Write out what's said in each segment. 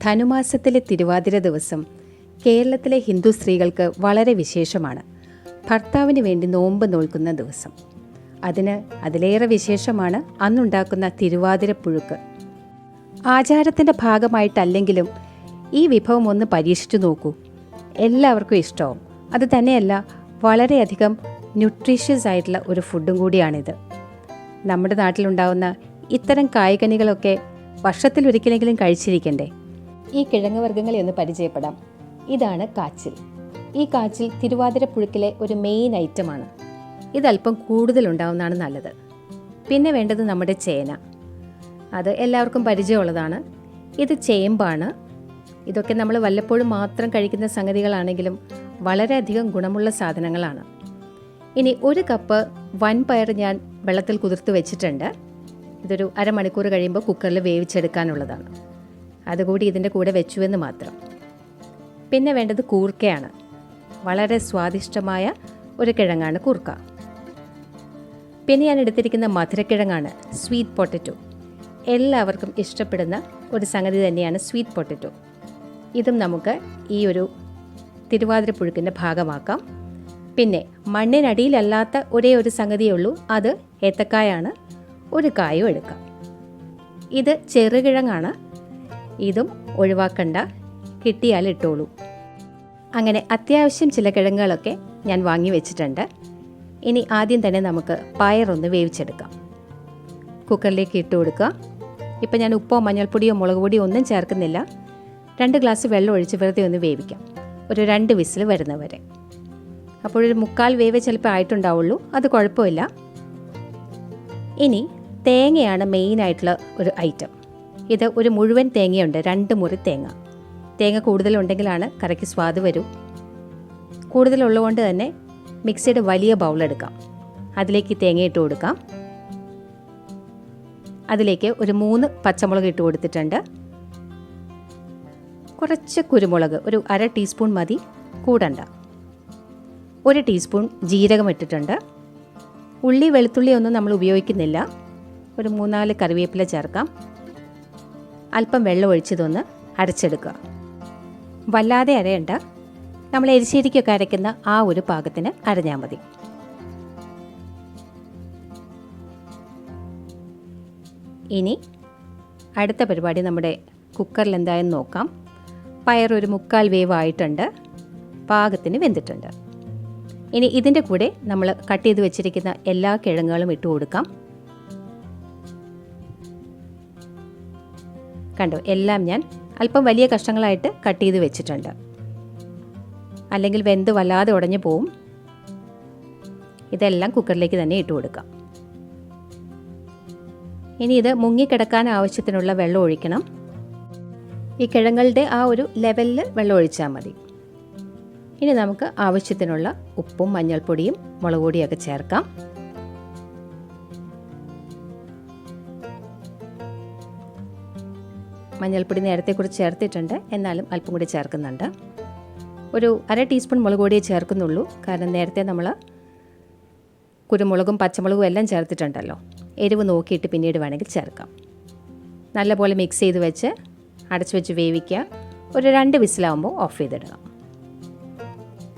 ധനുമാസത്തിലെ തിരുവാതിര ദിവസം കേരളത്തിലെ ഹിന്ദു സ്ത്രീകൾക്ക് വളരെ വിശേഷമാണ്. ഭർത്താവിന് വേണ്ടി നോമ്പ് നോൽക്കുന്ന ദിവസം. അതിലേറെ വിശേഷമാണ് അന്നുണ്ടാക്കുന്ന തിരുവാതിര പുഴുക്ക്. ആചാരത്തിൻ്റെ ഭാഗമായിട്ടല്ലെങ്കിലും ഈ വിഭവം ഒന്ന് പരീക്ഷിച്ചു നോക്കൂ. എല്ലാവർക്കും ഇഷ്ടമാവും. അത് തന്നെയല്ല, വളരെയധികം ന്യൂട്രീഷ്യസ് ആയിട്ടുള്ള ഒരു ഫുഡും കൂടിയാണിത്. നമ്മുടെ നാട്ടിലുണ്ടാവുന്ന ഇത്തരം കായ്കനികളൊക്കെ വർഷത്തിലൊരിക്കലെങ്കിലും കഴിച്ചിരിക്കണ്ടേ? ഈ കിഴങ്ങ് വർഗ്ഗങ്ങളെ ഒന്ന് പരിചയപ്പെടാം. ഇതാണ് കാച്ചിൽ. ഈ കാച്ചിൽ തിരുവാതിര പുഴുക്കിലെ ഒരു മെയിൻ ഐറ്റമാണ്. ഇതല്പം കൂടുതലുണ്ടാവുന്നതാണ് നല്ലത്. പിന്നെ വേണ്ടത് നമ്മുടെ ചേന. അത് എല്ലാവർക്കും പരിചയമുള്ളതാണ്. ഇത് ചേമ്പാണ്. ഇതൊക്കെ നമ്മൾ വല്ലപ്പോഴും മാത്രം കഴിക്കുന്ന സംഗതികളാണെങ്കിലും വളരെയധികം ഗുണമുള്ള സാധനങ്ങളാണ്. ഇനി 1 കപ്പ് വൻപയർ ഞാൻ വെള്ളത്തിൽ കുതിർത്ത് വെച്ചിട്ടുണ്ട്. ഇതൊരു അരമണിക്കൂർ കഴിയുമ്പോൾ കുക്കറിൽ വേവിച്ചെടുക്കാനുള്ളതാണ്. അതുകൂടി ഇതിൻ്റെ കൂടെ വെച്ചുവെന്ന് മാത്രം. പിന്നെ വേണ്ടത് കൂർക്കയാണ്. വളരെ സ്വാദിഷ്ടമായ ഒരു കിഴങ്ങാണ് കൂർക്ക. പിന്നെ ഞാൻ എടുത്തിരിക്കുന്ന മധുരക്കിഴങ്ങാണ്, സ്വീറ്റ് പൊട്ടറ്റോ. എല്ലാവർക്കും ഇഷ്ടപ്പെടുന്ന ഒരു സംഗതി തന്നെയാണ് സ്വീറ്റ് പൊട്ടറ്റോ. ഇതും നമുക്ക് ഈ ഒരു തിരുവാതിര പുഴുക്കിൻ്റെ ഭാഗമാക്കാം. പിന്നെ മണ്ണിനടിയിലല്ലാത്ത ഒരേ ഒരു സംഗതിയേ ഉള്ളൂ, അത് ഏത്തക്കായാണ്. ഒരു കായും എടുക്കാം. ഇത് ചെറുകിഴങ്ങാണ്. ഇതും ഒഴിവാക്കണ്ട, കിട്ടിയാൽ ഇട്ടോളൂ. അങ്ങനെ അത്യാവശ്യം ചില കിഴങ്ങുകളൊക്കെ ഞാൻ വാങ്ങി വെച്ചിട്ടുണ്ട്. ഇനി ആദ്യം തന്നെ നമുക്ക് പയറൊന്ന് വേവിച്ചെടുക്കാം. കുക്കറിലേക്ക് ഇട്ട് കൊടുക്കുക. ഇപ്പം ഞാൻ ഉപ്പോ മഞ്ഞൾപ്പൊടിയോ മുളക് പൊടിയോ ഒന്നും ചേർക്കുന്നില്ല. 2 ഗ്ലാസ് വെള്ളം ഒഴിച്ച് വെറുതെ ഒന്ന് വേവിക്കാം, ഒരു 2 വിസിൽ വരുന്നവരെ. അപ്പോഴൊരു 3/4 വേവ് ചിലപ്പോൾ ആയിട്ടുണ്ടാവുള്ളൂ, അത് കുഴപ്പമില്ല. ഇനി തേങ്ങയാണ് മെയിനായിട്ടുള്ള ഒരു ഐറ്റം. ഇത് ഒരു മുഴുവൻ തേങ്ങയുണ്ട്, 2 മുറി തേങ്ങ. തേങ്ങ കൂടുതലുണ്ടെങ്കിലാണ് കറിക്ക് സ്വാദ് വരൂ. കൂടുതലുള്ളതുകൊണ്ട് തന്നെ മിക്സിയുടെ വലിയ ബൗളെടുക്കാം. അതിലേക്ക് തേങ്ങ ഇട്ട് കൊടുക്കാം. അതിലേക്ക് ഒരു 3 പച്ചമുളക് ഇട്ട് കൊടുത്തിട്ടുണ്ട്. കുറച്ച് കുരുമുളക്, ഒരു 1/2 ടീസ്പൂൺ മതി, കൂടണ്ട. 1 ടീസ്പൂൺ ജീരകം ഇട്ടിട്ടുണ്ട്. ഉള്ളി വെളുത്തുള്ളി ഒന്നും നമ്മൾ ഉപയോഗിക്കുന്നില്ല. ഒരു 3-4 കറിവേപ്പില ചേർക്കാം. അല്പം വെള്ളം ഒഴിച്ചതൊന്ന് അരച്ചെടുക്കുക. വല്ലാതെ അരയണ്ട, നമ്മൾ എരിശ്ശേരിക്കൊക്കെ അരയ്ക്കുന്ന ആ ഒരു പാകത്തിന് അരഞ്ഞാൽ മതി. ഇനി അടുത്ത പരിപാടി നമ്മുടെ കുക്കറിൽ എന്തായെന്ന് നോക്കാം. പയർ ഒരു 3/4 വേവ് ആയിട്ടുണ്ട്, പാകത്തിന് വെന്തിട്ടുണ്ട്. ഇനി ഇതിൻ്റെ കൂടെ നമ്മൾ കട്ട് ചെയ്ത് വെച്ചിരിക്കുന്ന എല്ലാ കിഴങ്ങുകളും ഇട്ട് കൊടുക്കാം. കണ്ടോ, എല്ലാം ഞാൻ അല്പം വലിയ കഷ്ണങ്ങളായിട്ട് കട്ട് ചെയ്ത് വെച്ചിട്ടുണ്ട്. അല്ലെങ്കിൽ വെന്ത് വല്ലാതെ ഉടഞ്ഞു പോവും. ഇതെല്ലാം കുക്കറിലേക്ക് തന്നെ ഇട്ട് കൊടുക്കാം. ഇനി ഇത് മുങ്ങിക്കിടക്കാൻ ആവശ്യത്തിനുള്ള വെള്ളം ഒഴിക്കണം. ഈ കിഴങ്ങളുടെ ആ ഒരു ലെവലിൽ വെള്ളം ഒഴിച്ചാൽ മതി. ഇനി നമുക്ക് ആവശ്യത്തിനുള്ള ഉപ്പും മഞ്ഞൾപ്പൊടിയും മുളക് പൊടിയൊക്കെ ചേർക്കാം. മഞ്ഞൾപ്പൊടി നേരത്തെ കുറിച്ച് ചേർത്തിട്ടുണ്ട്, എന്നാലും അല്പം കൂടി ചേർക്കുന്നുണ്ട്. ഒരു 1/2 ടീസ്പൂൺ മുളക് പൊടിയേ ചേർക്കുന്നുള്ളൂ, കാരണം നേരത്തെ നമ്മൾ കുരുമുളകും പച്ചമുളകും എല്ലാം ചേർത്തിട്ടുണ്ടല്ലോ. എരിവ് നോക്കിയിട്ട് പിന്നീട് വേണമെങ്കിൽ ചേർക്കാം. നല്ലപോലെ മിക്സ് ചെയ്ത് വെച്ച് അടച്ചു വെച്ച് വേവിക്കുക. ഒരു 2 വിസിലാവുമ്പോൾ ഓഫ് ചെയ്തിടുക.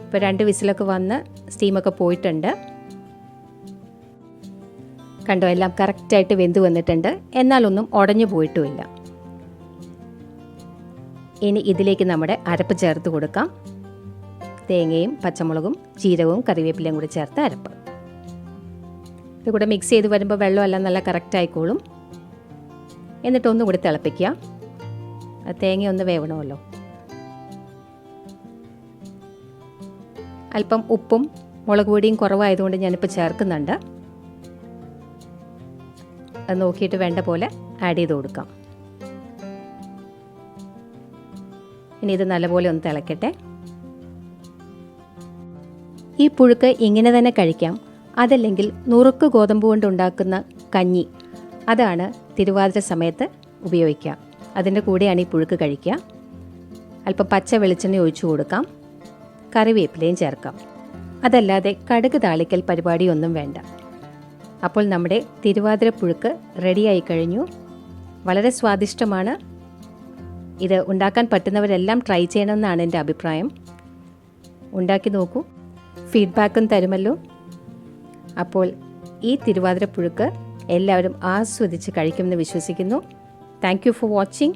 ഇപ്പോൾ 2 വിസിലൊക്കെ വന്ന് സ്റ്റീമൊക്കെ പോയിട്ടുണ്ട്. കണ്ടോ, എല്ലാം കറക്റ്റായിട്ട് വെന്ത് വന്നിട്ടുണ്ട്, എന്നാലൊന്നും ഉടഞ്ഞു പോയിട്ടുമില്ല. ഇനി ഇതിലേക്ക് നമ്മുടെ അരപ്പ് ചേർത്ത് കൊടുക്കാം. തേങ്ങയും പച്ചമുളകും ജീരകവും കറിവേപ്പിലയും കൂടി ചേർത്ത് അരപ്പ്. ഇത് കൂടെ മിക്സ് ചെയ്ത് വരുമ്പോൾ വെള്ളമെല്ലാം നല്ല കറക്റ്റ് ആയിക്കോളും. എന്നിട്ട് ഒന്നും കൂടി തിളപ്പിക്കുക. തേങ്ങ ഒന്ന് വേവണമല്ലോ. അല്പം ഉപ്പും മുളക് പൊടിയും കുറവായതുകൊണ്ട് ഞാനിപ്പോൾ ചേർക്കുന്നുണ്ട്. അത് നോക്കിയിട്ട് വേണ്ട പോലെ ആഡ് ചെയ്ത് കൊടുക്കാം. ഇനി ഇത് നല്ലപോലെ ഒന്ന് തിളക്കട്ടെ. ഈ പുഴുക്ക് ഇങ്ങനെ തന്നെ കഴിക്കാം. അതല്ലെങ്കിൽ നുറുക്ക് ഗോതമ്പ് കൊണ്ട് ഉണ്ടാക്കുന്ന കഞ്ഞി, അതാണ് തിരുവാതിര സമയത്ത് ഉപയോഗിക്കുക. അതിൻ്റെ കൂടെയാണ് ഈ പുഴുക്ക് കഴിക്കുക. അല്പം പച്ച വെളിച്ചെണ്ണ ഒഴിച്ചു കൊടുക്കാം. കറിവേപ്പിലയും ചേർക്കാം. അതല്ലാതെ കടുക് താളിക്കൽ പരിപാടിയൊന്നും വേണ്ട. അപ്പോൾ നമ്മുടെ തിരുവാതിര പുഴുക്ക് റെഡിയായി കഴിഞ്ഞു. വളരെ സ്വാദിഷ്ടമാണ്. ഇത് ഉണ്ടാക്കാൻ പറ്റുന്നവരെല്ലാം ട്രൈ ചെയ്യണമെന്നാണ് എൻ്റെ അഭിപ്രായം. ഉണ്ടാക്കി നോക്കൂ, ഫീഡ്ബാക്കും തരുമല്ലോ. അപ്പോൾ ഈ തിരുവാതിര പുഴുക്ക് എല്ലാവരും ആസ്വദിച്ച് കഴിക്കുമെന്ന് വിശ്വസിക്കുന്നു. Thank you for watching.